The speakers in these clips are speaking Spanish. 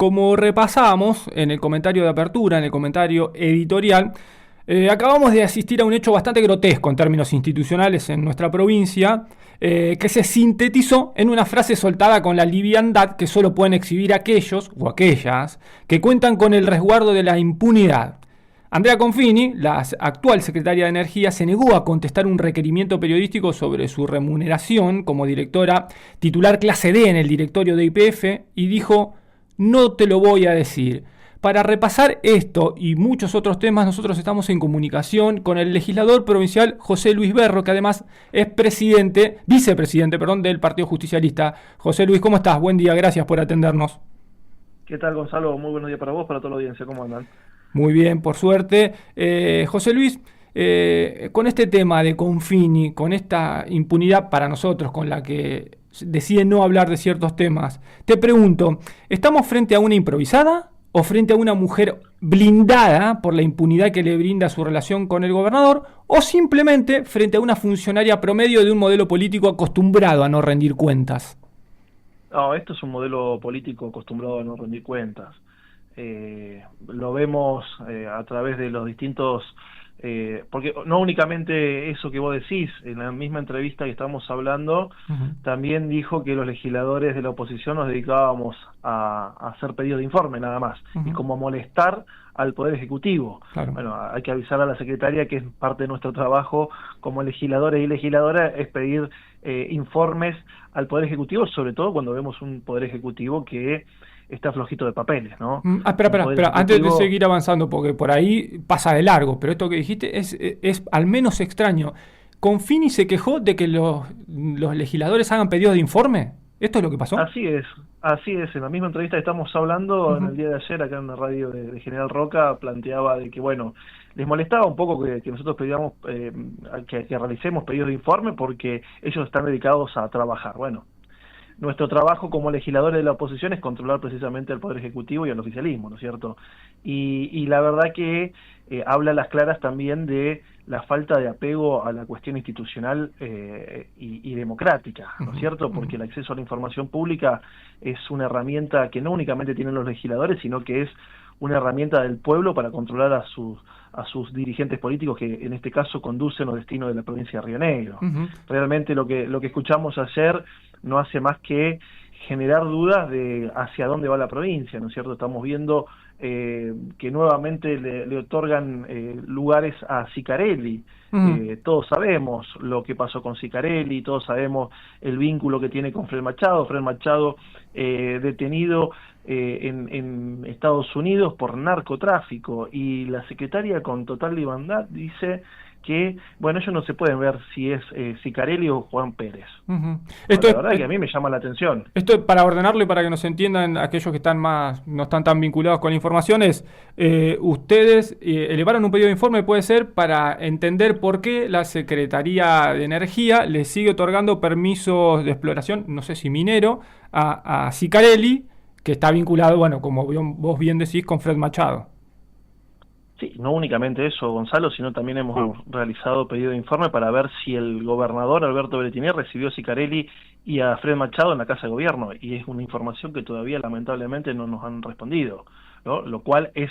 como repasamos en el comentario de apertura, en el comentario editorial, acabamos de asistir a un hecho bastante grotesco en términos institucionales en nuestra provincia, que se sintetizó en una frase soltada con la liviandad que solo pueden exhibir aquellos o aquellas que cuentan con el resguardo de la impunidad. Andrea Confini, la actual secretaria de Energía, se negó a contestar un requerimiento periodístico sobre su remuneración como directora titular clase D en el directorio de YPF y dijo: no te lo voy a decir. Para repasar esto y muchos otros temas, nosotros estamos en comunicación con el legislador provincial José Luis Berro, que además es vicepresidente del Partido Justicialista. José Luis, ¿cómo estás? Buen día, gracias por atendernos. ¿Qué tal, Gonzalo? Muy buenos días para vos, para toda la audiencia. ¿Cómo andan? Muy bien, por suerte. José Luis, con este tema de Confini, con esta impunidad para nosotros, con la que deciden no hablar de ciertos temas, te pregunto, ¿estamos frente a una improvisada o frente a una mujer blindada por la impunidad que le brinda su relación con el gobernador, o simplemente frente a una funcionaria promedio de un modelo político acostumbrado a no rendir cuentas? No, esto es un modelo político acostumbrado a no rendir cuentas. Lo vemos a través de los distintos... porque no únicamente eso que vos decís, en la misma entrevista que estamos hablando, también dijo que los legisladores de la oposición nos dedicábamos a hacer pedidos de informe nada más, y como molestar al Poder Ejecutivo. Claro. Bueno, hay que avisar a la secretaria que es parte de nuestro trabajo como legisladores y legisladoras, es pedir informes al Poder Ejecutivo, sobre todo cuando vemos un Poder Ejecutivo que está flojito de papeles, ¿no? Espera, antes de seguir avanzando, porque por ahí pasa de largo, pero esto que dijiste es al menos extraño. ¿Confini se quejó de que los legisladores hagan pedidos de informe? ¿Esto es lo que pasó? Así es. En la misma entrevista que estamos hablando, en el día de ayer, acá en la radio de General Roca, planteaba de que, bueno, les molestaba un poco que nosotros pedíamos, que realicemos pedidos de informe porque ellos están dedicados a trabajar. Bueno, nuestro trabajo como legisladores de la oposición es controlar precisamente al Poder Ejecutivo y al oficialismo, ¿no es cierto? Y la verdad que habla a las claras también de la falta de apego a la cuestión institucional y democrática, ¿no es cierto? Porque el acceso a la información pública es una herramienta que no únicamente tienen los legisladores, sino que es una herramienta del pueblo para controlar a sus dirigentes políticos, que en este caso conducen los destinos de la provincia de Río Negro. Realmente lo que escuchamos ayer no hace más que generar dudas de hacia dónde va la provincia, ¿no es cierto? Estamos viendo que nuevamente le otorgan lugares a Sicarelli. Todos sabemos lo que pasó con Sicarelli, todos sabemos el vínculo que tiene con Fred Machado. Fred Machado detenido en Estados Unidos por narcotráfico, y la secretaria con total libertad dice que, bueno, ellos no se pueden ver si es Sicarelli o Juan Pérez. Esto la verdad es que a mí me llama la atención. Esto, para ordenarlo y para que nos entiendan aquellos que no están tan vinculados con la información, es ustedes elevaron un pedido de informe, puede ser, para entender por qué la Secretaría de Energía le sigue otorgando permisos de exploración, no sé si minero, a Sicarelli, que está vinculado, bueno, como vos bien decís, con Fred Machado. Sí, no únicamente eso, Gonzalo, sino también hemos realizado pedido de informe para ver si el gobernador Alberto Berretinier recibió a Sicarelli y a Fred Machado en la Casa de Gobierno, y es una información que todavía lamentablemente no nos han respondido, ¿no? Lo cual es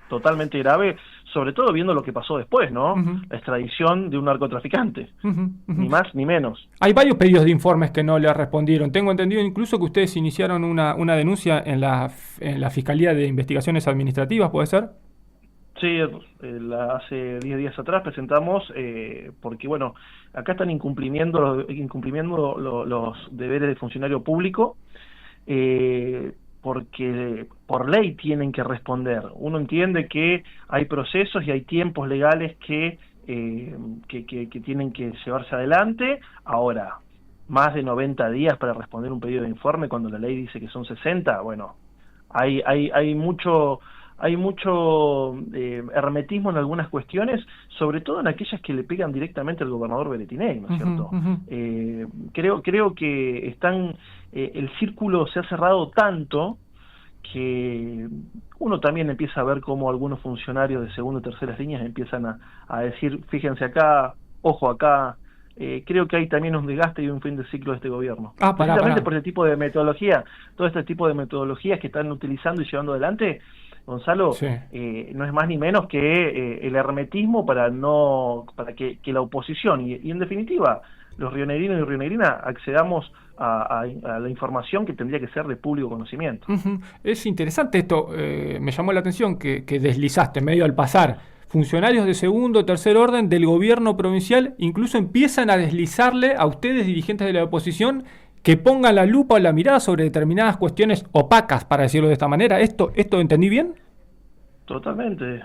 totalmente grave, sobre todo viendo lo que pasó después, ¿no? La extradición de un narcotraficante, ni más ni menos. Hay varios pedidos de informes que no le respondieron. Tengo entendido incluso que ustedes iniciaron una denuncia en la Fiscalía de Investigaciones Administrativas, ¿puede ser? Sí, hace 10 días atrás presentamos, porque bueno, acá están incumpliendo los deberes de funcionario público, porque por ley tienen que responder. Uno entiende que hay procesos y hay tiempos legales que tienen que llevarse adelante. Ahora, más de 90 días para responder un pedido de informe cuando la ley dice que son 60, bueno, hay mucho hermetismo en algunas cuestiones, sobre todo en aquellas que le pegan directamente al gobernador Berretinier, ¿no es cierto? Creo que el círculo se ha cerrado tanto que uno también empieza a ver cómo algunos funcionarios de segunda y terceras líneas empiezan a decir, fíjense acá, ojo acá, creo que hay también un desgaste y un fin de ciclo de este gobierno. Pará. Por ese tipo de metodología, todo este tipo de metodologías que están utilizando y llevando adelante, Gonzalo, Sí. no es más ni menos que el hermetismo para que la oposición y en definitiva los rionegrinos y rionegrinas accedamos a la información que tendría que ser de público conocimiento. Uh-huh. Es interesante esto, me llamó la atención que deslizaste medio al pasar. Funcionarios de segundo o tercer orden del gobierno provincial incluso empiezan a deslizarle a ustedes, dirigentes de la oposición, que pongan la lupa o la mirada sobre determinadas cuestiones opacas, para decirlo de esta manera. ¿Esto entendí bien? Totalmente.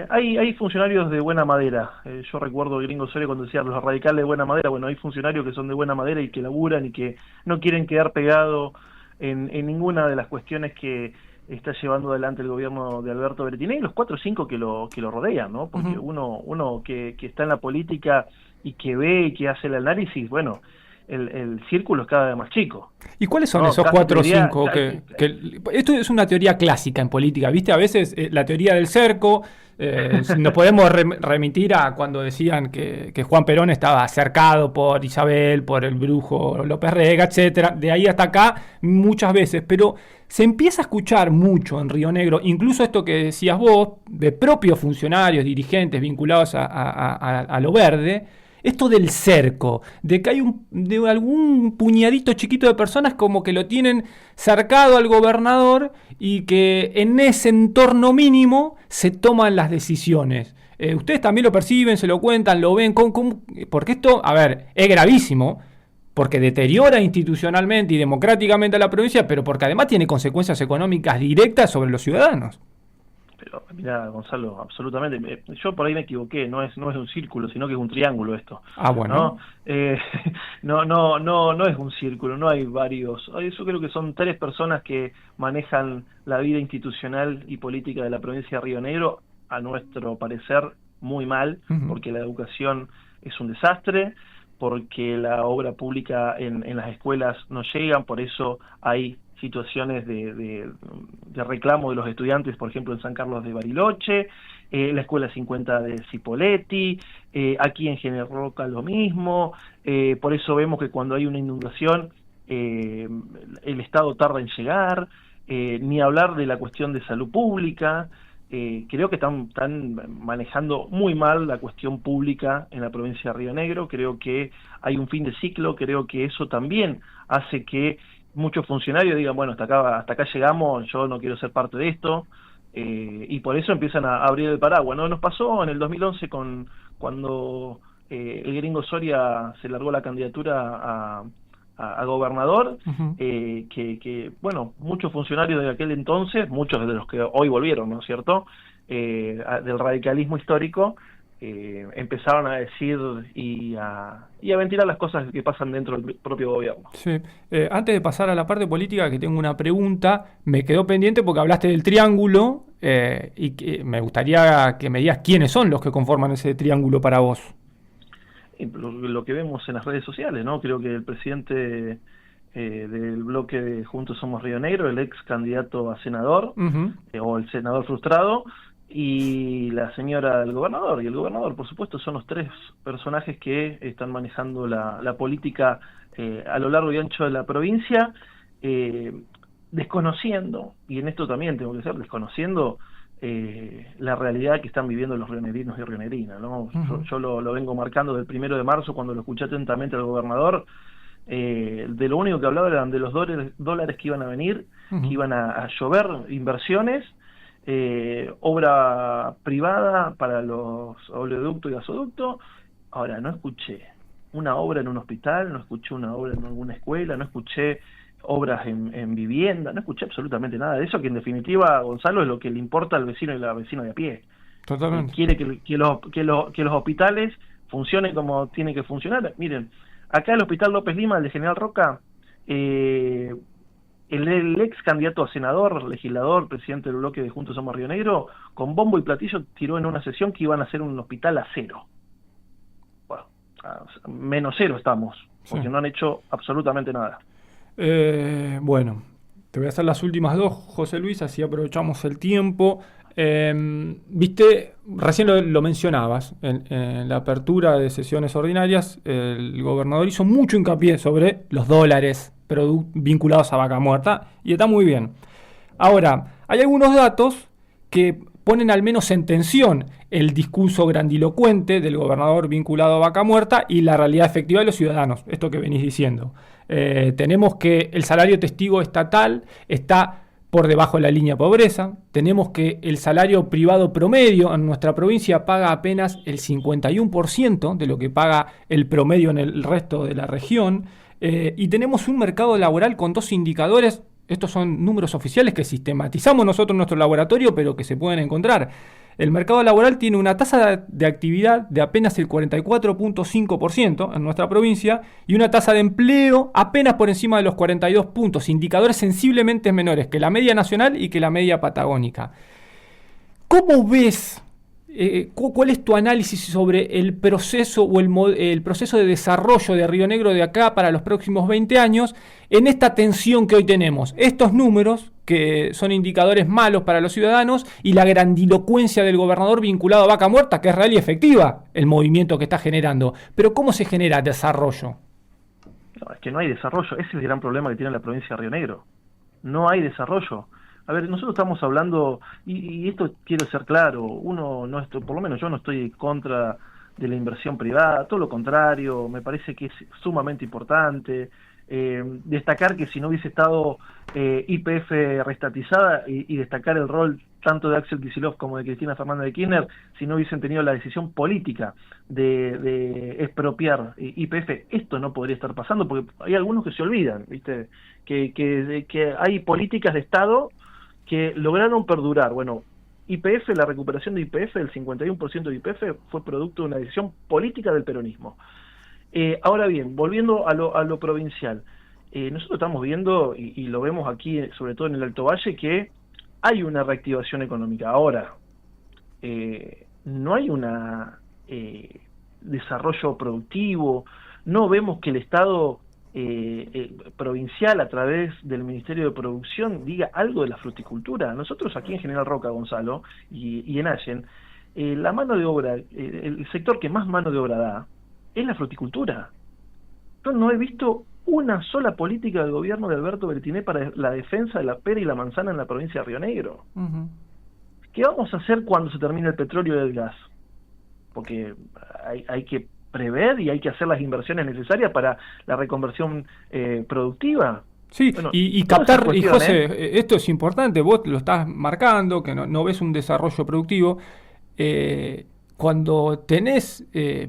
Hay funcionarios de buena madera. Yo recuerdo a Gringo Soria cuando decía los radicales de buena madera. Bueno, hay funcionarios que son de buena madera y que laburan y que no quieren quedar pegados en ninguna de las cuestiones que está llevando adelante el gobierno de Alberto Beretina y los 4 o 5 que lo rodean, ¿no? Porque uno que está en la política y que ve y que hace el análisis, bueno, el círculo es cada vez más chico. ¿Y cuáles son esos 4 o 5? Esto es una teoría clásica en política, ¿viste? A veces la teoría del cerco, nos podemos remitir a cuando decían que Juan Perón estaba cercado por Isabel, por el brujo López Rega, etcétera. De ahí hasta acá, muchas veces. Pero se empieza a escuchar mucho en Río Negro, incluso esto que decías vos, de propios funcionarios, dirigentes vinculados a lo verde, esto del cerco, de que hay de algún puñadito chiquito de personas como que lo tienen cercado al gobernador y que en ese entorno mínimo se toman las decisiones. ¿Ustedes también lo perciben, se lo cuentan, lo ven? Porque esto, a ver, es gravísimo, porque deteriora institucionalmente y democráticamente a la provincia, pero porque además tiene consecuencias económicas directas sobre los ciudadanos. Pero mira, Gonzalo, absolutamente. Yo por ahí me equivoqué, no es un círculo, sino que es un triángulo esto. Bueno. No es un círculo, no hay varios. Yo creo que son 3 personas que manejan la vida institucional y política de la provincia de Río Negro, a nuestro parecer muy mal, porque la educación es un desastre, porque la obra pública en las escuelas no llegan, por eso hay situaciones de reclamo de los estudiantes, por ejemplo en San Carlos de Bariloche, la escuela 50 de Cipolletti, aquí en General Roca lo mismo, por eso vemos que cuando hay una inundación el Estado tarda en llegar, ni hablar de la cuestión de salud pública. Creo que están manejando muy mal la cuestión pública en la provincia de Río Negro, creo que hay un fin de ciclo, creo que eso también hace que muchos funcionarios digan, bueno, hasta acá llegamos, yo no quiero ser parte de esto, y por eso empiezan a abrir el paraguas, ¿no? Nos pasó en el 2011 cuando el Gringo Soria se largó la candidatura a gobernador, que bueno, muchos funcionarios de aquel entonces, muchos de los que hoy volvieron, ¿no es cierto?, del radicalismo histórico, empezaron a decir y a ventilar las cosas que pasan dentro del propio gobierno. Sí. Antes de pasar a la parte política, que tengo una pregunta, me quedó pendiente porque hablaste del triángulo y que me gustaría que me digas quiénes son los que conforman ese triángulo para vos. Lo que vemos en las redes sociales, ¿no? Creo que el presidente del bloque de Juntos Somos Río Negro, el ex candidato a senador, o el senador frustrado, y la señora del gobernador, y el gobernador, por supuesto, son los 3 personajes que están manejando la política a lo largo y ancho de la provincia, desconociendo, y en esto también tengo que ser, desconociendo la realidad que están viviendo los rionegrinos y rionegrinas, ¿no? Yo lo vengo marcando del 1 de marzo, cuando lo escuché atentamente al gobernador, de lo único que hablaba eran de los dólares que iban a venir, que iban a llover inversiones, obra privada para los oleoductos y gasoductos. Ahora, no escuché una obra en un hospital, no escuché una obra en alguna escuela, no escuché obras en vivienda, no escuché absolutamente nada de eso, que en definitiva, Gonzalo, es lo que le importa al vecino y la vecina de a pie. Totalmente. Quiere que los hospitales funcionen como tienen que funcionar. Miren, acá el Hospital López Lima, el de General Roca, el ex candidato a senador, legislador, presidente del bloque de Juntos Somos Río Negro, con bombo y platillo tiró en una sesión que iban a hacer un hospital a 0. Bueno, a -0 estamos, porque no han hecho absolutamente nada. Bueno, te voy a hacer las últimas 2, José Luis, así aprovechamos el tiempo. Viste, recién lo mencionabas, en la apertura de sesiones ordinarias, el gobernador hizo mucho hincapié sobre los dólares vinculados a Vaca Muerta, y está muy bien. Ahora, hay algunos datos que ponen al menos en tensión el discurso grandilocuente del gobernador vinculado a Vaca Muerta y la realidad efectiva de los ciudadanos, esto que venís diciendo. Tenemos que el salario testigo estatal está por debajo de la línea de pobreza. Tenemos que el salario privado promedio en nuestra provincia paga apenas el 51% de lo que paga el promedio en el resto de la región. Y tenemos un mercado laboral con dos indicadores. Estos son números oficiales que sistematizamos nosotros en nuestro laboratorio, pero que se pueden encontrar. El mercado laboral tiene una tasa de actividad de apenas el 44.5% en nuestra provincia y una tasa de empleo apenas por encima de los 42 puntos, indicadores sensiblemente menores que la media nacional y que la media patagónica. ¿Cómo ves? ¿Cuál es tu análisis sobre el proceso o el proceso de desarrollo de Río Negro de acá para los próximos 20 años en esta tensión que hoy tenemos? Estos números que son indicadores malos para los ciudadanos y la grandilocuencia del gobernador vinculado a Vaca Muerta, que es real y efectiva el movimiento que está generando. Pero ¿cómo se genera desarrollo? No, es que no hay desarrollo. Ese es el gran problema que tiene la provincia de Río Negro. No hay desarrollo. A ver, nosotros estamos hablando, y esto quiero ser claro, por lo menos yo no estoy en contra de la inversión privada, todo lo contrario, me parece que es sumamente importante. Destacar que si no hubiese estado YPF restatizada y destacar el rol tanto de Axel Kicillof como de Cristina Fernández de Kirchner, si no hubiesen tenido la decisión política de expropiar YPF, esto no podría estar pasando, porque hay algunos que se olvidan, ¿viste? Que hay políticas de Estado que lograron perdurar. Bueno, YPF, la recuperación de YPF, el 51% de YPF fue producto de una decisión política del peronismo. Ahora bien, volviendo a lo provincial, nosotros estamos viendo, y lo vemos aquí, sobre todo en el Alto Valle, que hay una reactivación económica. Ahora, no hay un desarrollo productivo, no vemos que el Estado provincial a través del Ministerio de Producción diga algo de la fruticultura. Nosotros aquí en General Roca, Gonzalo, y en Allen, la mano de obra, el sector que más mano de obra da, es la fruticultura. Yo no he visto una sola política del gobierno de Alberto Bertiné para la defensa de la pera y la manzana en la provincia de Río Negro. Uh-huh. ¿Qué vamos a hacer cuando se termine el petróleo y el gas? Porque hay que prever y hay que hacer las inversiones necesarias para la reconversión productiva. Sí, bueno, y captar, y José, esto es importante, vos lo estás marcando, que no ves un desarrollo productivo. Cuando tenés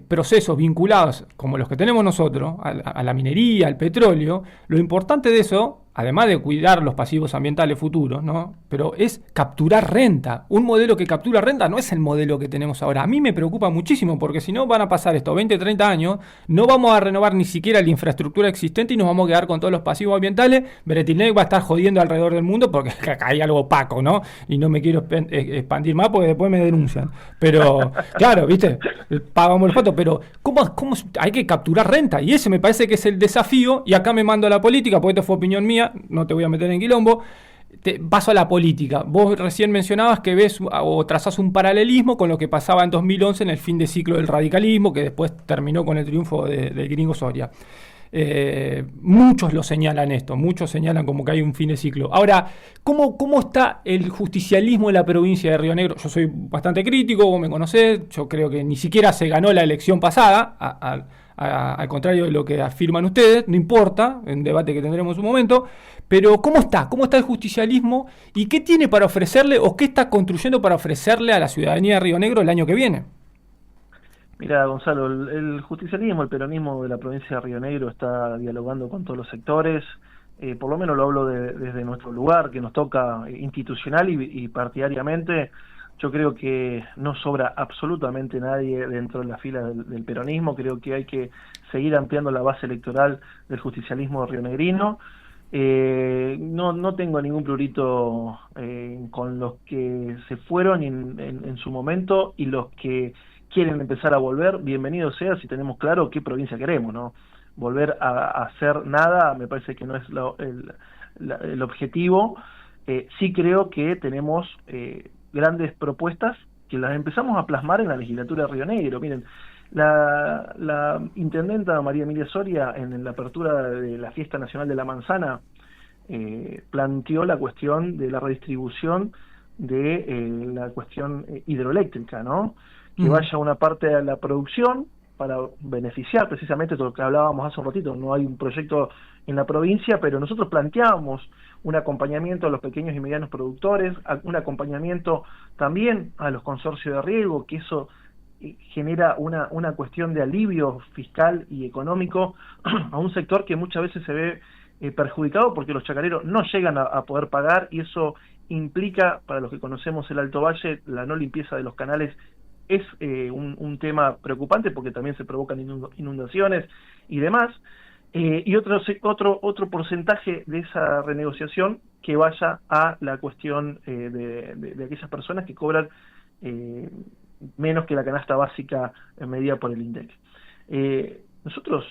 procesos vinculados como los que tenemos nosotros, a la minería, al petróleo, lo importante de eso, además de cuidar los pasivos ambientales futuros, ¿no? Pero es capturar renta. Un modelo que captura renta no es el modelo que tenemos ahora. A mí me preocupa muchísimo porque si no van a pasar estos 20, 30 años, no vamos a renovar ni siquiera la infraestructura existente y nos vamos a quedar con todos los pasivos ambientales. Bretilnec va a estar jodiendo alrededor del mundo porque acá hay algo opaco, ¿no? Y no me quiero expandir más porque después me denuncian. Pero, claro, ¿viste? Pagamos los patos, pero ¿cómo hay que capturar renta? Y ese me parece que es el desafío, y acá me mando a la política, porque esto fue opinión mía, no te voy a meter en quilombo. Paso a la política. Vos recién mencionabas que ves o trazás un paralelismo con lo que pasaba en 2011 en el fin de ciclo del radicalismo, que después terminó con el triunfo del gringo Soria. Muchos lo señalan esto, muchos señalan como que hay un fin de ciclo. Ahora, ¿cómo está el justicialismo en la provincia de Río Negro? Yo soy bastante crítico, vos me conocés, yo creo que ni siquiera se ganó la elección pasada, al contrario de lo que afirman ustedes, no importa, en debate que tendremos un momento, pero ¿cómo está el justicialismo y qué tiene para ofrecerle o qué está construyendo para ofrecerle a la ciudadanía de Río Negro el año que viene? Mira, Gonzalo, el justicialismo, el peronismo de la provincia de Río Negro está dialogando con todos los sectores, por lo menos lo hablo desde nuestro lugar, que nos toca institucional y partidariamente. Yo creo que no sobra absolutamente nadie dentro de la fila del peronismo. Creo que hay que seguir ampliando la base electoral del justicialismo rionegrino. No tengo ningún prurito con los que se fueron en su momento y los que quieren empezar a volver. Bienvenido sea si tenemos claro qué provincia queremos, ¿no? Volver a hacer nada me parece que no es el objetivo. Sí creo que tenemos grandes propuestas que las empezamos a plasmar en la legislatura de Río Negro. Miren, la intendenta María Emilia Soria, en la apertura de la Fiesta Nacional de la Manzana, planteó la cuestión de la redistribución de la cuestión hidroeléctrica, ¿no? Que vaya una parte a la producción para beneficiar precisamente de lo que hablábamos hace un ratito. No hay un proyecto en la provincia, pero nosotros planteamos un acompañamiento a los pequeños y medianos productores, un acompañamiento también a los consorcios de riego, que eso genera una cuestión de alivio fiscal y económico a un sector que muchas veces se ve perjudicado porque los chacareros no llegan a poder pagar, y eso implica, para los que conocemos el Alto Valle, la no limpieza de los canales es un tema preocupante porque también se provocan inundaciones y demás, y otro porcentaje de esa renegociación que vaya a la cuestión de aquellas personas que cobran menos que la canasta básica medida por el INDEC. Nosotros...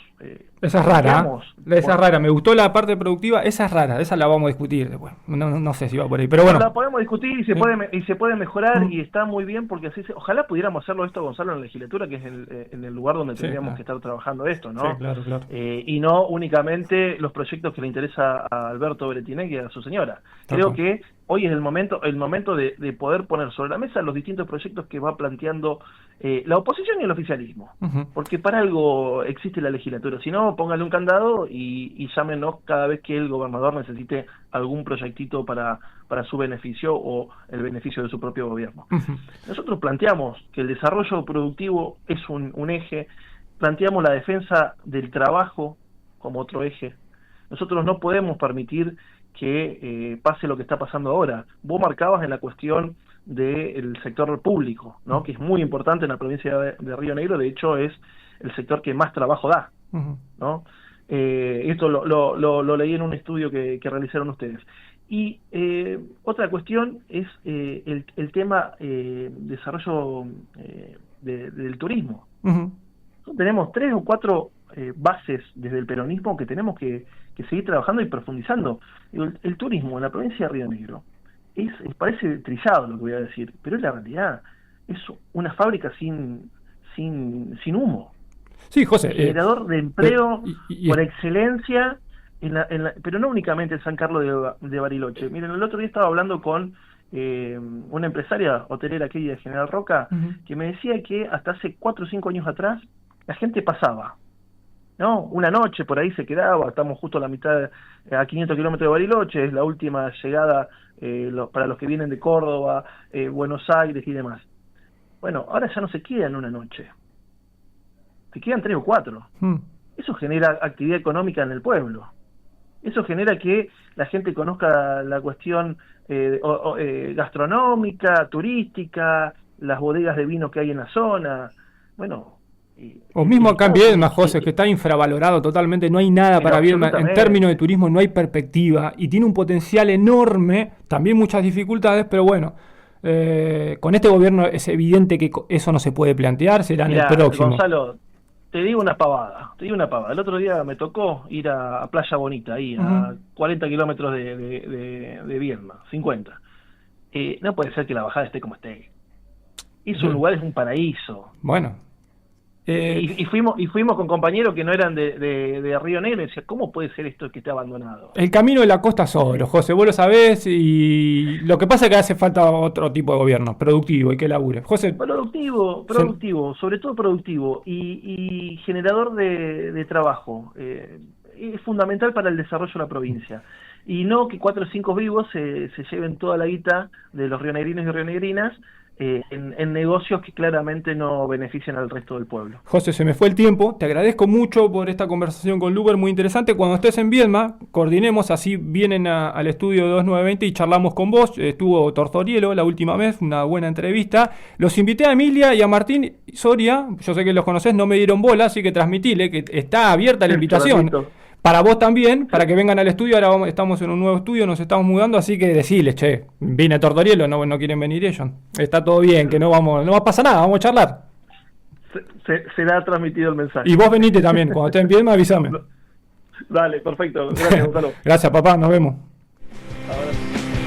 esa es rara, esa es rara, me gustó la parte productiva, esa es rara, esa la vamos a discutir después, no sé si va por ahí, pero bueno. La podemos discutir y se puede mejorar, y está muy bien, porque así ojalá pudiéramos hacerlo esto, Gonzalo, en la legislatura, que es en el lugar donde tendríamos que estar trabajando esto, ¿no? Sí, claro. Y no únicamente los proyectos que le interesa a Alberto Bretinec y a su señora. Creo que hoy es el momento de poder poner sobre la mesa los distintos proyectos que va planteando la oposición y el oficialismo, porque para algo existe la legislatura. Si no, póngale un candado y llámenos cada vez que el gobernador necesite algún proyectito para su beneficio o el beneficio de su propio gobierno. Nosotros planteamos que el desarrollo productivo es un eje, planteamos la defensa del trabajo como otro eje. Nosotros no podemos permitir que pase lo que está pasando ahora. Vos marcabas en la cuestión del sector público, ¿no? Que es muy importante en la provincia de Río Negro, de hecho es el sector que más trabajo da, ¿no? Esto lo leí en un estudio que realizaron ustedes. Y otra cuestión es el tema desarrollo del turismo. Tenemos 3 o 4 bases desde el peronismo que tenemos que seguir trabajando y profundizando. El turismo en la provincia de Río Negro parece trillado lo que voy a decir, pero es la realidad. Es una fábrica sin humo. Sí, José. Generador de empleo por excelencia, pero no únicamente en San Carlos de Bariloche. Miren, el otro día estaba hablando con una empresaria hotelera aquí de General Roca, que me decía que hasta hace 4 o 5 años atrás la gente pasaba, ¿no? Una noche por ahí se quedaba, estamos justo a la mitad, a 500 kilómetros de Bariloche, es la última llegada para los que vienen de Córdoba, Buenos Aires y demás. Bueno, ahora ya no se quedan una noche, se quedan 3 o 4. Eso genera actividad económica en el pueblo. Eso genera que la gente conozca la cuestión gastronómica, turística, las bodegas de vino que hay en la zona. Bueno... O mismo acá en Viedma, José, que está infravalorado totalmente, no hay nada para Viedma, en términos de turismo no hay perspectiva, y tiene un potencial enorme, también muchas dificultades, pero bueno, con este gobierno es evidente que eso no se puede plantear, será en el próximo. Gonzalo, te digo una pavada. El otro día me tocó ir a Playa Bonita, ahí a 40 kilómetros de Viedma, 50. No puede ser que la bajada esté como esté. Es un lugar, es un paraíso. Bueno. Y fuimos con compañeros que no eran de Río Negro y decía, ¿cómo puede ser esto que esté abandonado? El camino de la costa solo, José, vos lo sabés, y lo que pasa es que hace falta otro tipo de gobierno, productivo y que labure. José. Productivo, sobre todo productivo y generador de trabajo. Es fundamental para el desarrollo de la provincia. Y no que 4 o 5 vivos se lleven toda la guita de los rionegrinos y rionegrinas en negocios que claramente no benefician al resto del pueblo. José, se me fue el tiempo, te agradezco mucho por esta conversación con Luber, muy interesante. Cuando estés en Viedma, coordinemos, así vienen al estudio 2920 y charlamos con vos. Estuvo Tortorielo la última vez, una buena entrevista. Los invité a Emilia y a Martín Soria, yo sé que los conocés, no me dieron bola, así que transmitile que está abierta la invitación. Para vos también, para que vengan al estudio. Ahora estamos en un nuevo estudio, nos estamos mudando, así que deciles, che, vine a Tortorielo, no quieren venir ellos. Está todo bien, que no va a pasar nada, vamos a charlar. Será transmitido el mensaje. Y vos venite también, cuando estés bien, avísame. Dale, perfecto. Gracias, Gonzalo. Gracias, papá, nos vemos. Ahora.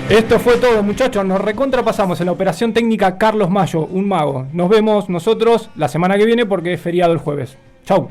Esto fue todo, muchachos. Nos recontrapasamos en la operación técnica Carlos Mayo, un mago. Nos vemos nosotros la semana que viene porque es feriado el jueves.